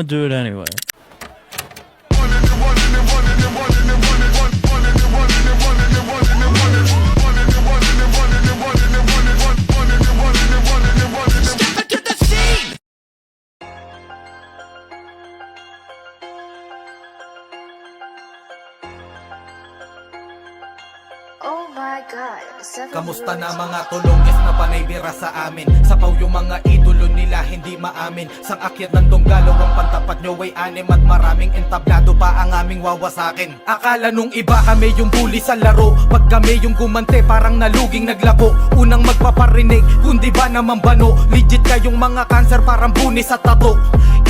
gonna do it anyway. Oh my God, Kamusta na mga tulongges na panay bira sa amin? Sapaw yung mga idolo nila hindi maamin. Sang akyat ng Donggalo ang pantapat nyo ay anim. At maraming entablado pa ang aming wawasakin. Akala nung iba kami yung bully sa laro. Pag kami yung gumante parang naluging naglako. Unang magpaparinig kundi ba naman bano. Legit kayong mga cancer parang bunis sa tato.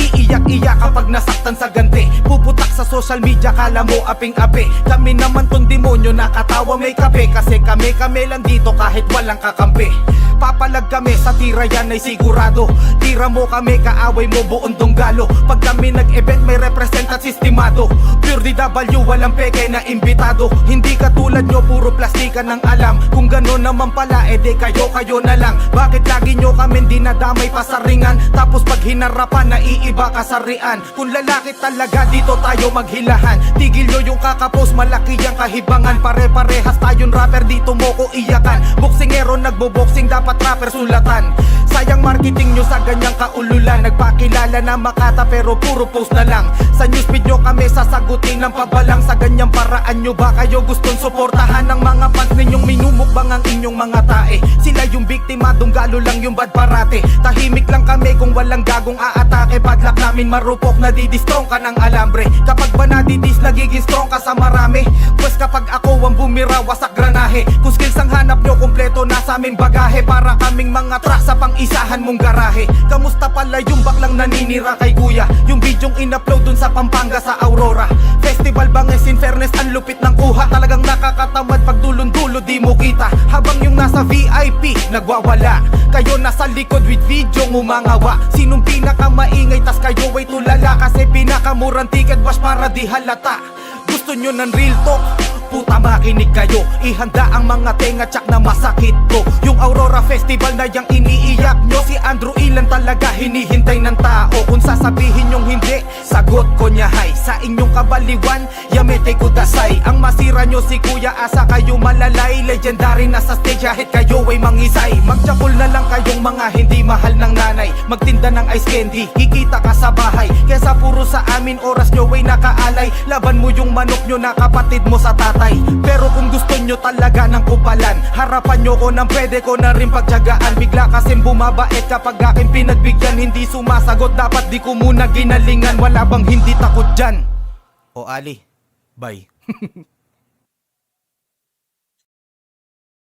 Iiyak-iyak kapag nasaktan sa ganti. Puputak sa social media kala mo aping-api. Kami naman tong demonyo nakatawa may kape. Kasi kami lang dito kahit walang kakampi. Papalag kami sa tira yan ay sigurado. Tira mo kami kaaway mo buong Donggalo. Pag kami nag-event may represent at sistemado. Pure DW walang peke na imbitado. Hindi katulad nyo puro plastikan ng alam. Kung gano'n naman pala edi kayo na lang. Bakit lagi nyo kami dinadamay pa sa ringan? Tapos pag hinarapan naiiba kasarian. Kung lalaki talaga dito tayo maghilahan. Tigil nyo yung kakapos malaki ang kahibangan. Pare-parehas tayong rapper dito mo ko iyakan. Boksingero nagbo-boxing dapat rapper sulatan. Sayang marketing nyo sa ganyang kaululan. Nagpakilala na Makata pero puro post na lang. Sa newsfeed nyo kami sasagutin ng pabalang. Sa ganyang paraan nyo ba kayo gustong suportahan ng mga fans ninyong minumukbang ang inyong mga tae? Sila yung biktima, Donggalo lang yung bad parate. Tahimik lang kami kung walang gagong aatake. Badlak namin marupok na didistrong ka ng alambre. Kapag ba nadidis nagiging strong ka sa marami. Pues kapag ako ang bumira wasak granahe. Kung skills ang hanap nyo kompleto na sa aming bagahe. Para kaming mga truck sa pang-isahan mong garahe. Kamusta pala yung baklang naninira kay kuya? Yung bidyong in-upload dun sa Pampanga sa Aurora. Festival banges in fairness ang lupit ng kuha. Talagang nakakatamad pag dulon-dulo di mo kita. Habang yung nasa VIP nagwawala. Kayo nasa likod with video umangawa. Sinong pinakamaingay tas kayo ay tulala. Kasi pinakamurang ticket bash para di halata. Gusto nyo ng real talk? Puta makinig kayo. Ihanda ang mga tenga tsak na masakit ko. Yung Aurora Festival na yang iniiyak nyo. Si Andrew Ilan talaga hinihintay ng tao. Kung sasabihin nyong hindi, sagot ko nyahay. Sa inyong kabaliwan, yamete ko dasay. Ang masira nyo si Kuya Asa kayo malalay. Legendary na sa stage kahit kayo ay mangisay. Magjakol na lang kayong mga hindi mahal ng nanay. Magtinda ng ice candy, kikita ka sa bahay. Kesa puro sa amin oras nyo ay nakaalay. Laban mo yung manok nyo na kapatid mo sa tatay. Pero kung gusto nyo talaga ng kupalan, harapan nyo ko nang pwede ko na rin pagtyagaan. Bigla kasing bumabait kapag aking pinagbigyan. Hindi sumasagot dapat di ko muna ginalingan. Wala bang hindi takot dyan? O Ali, bye.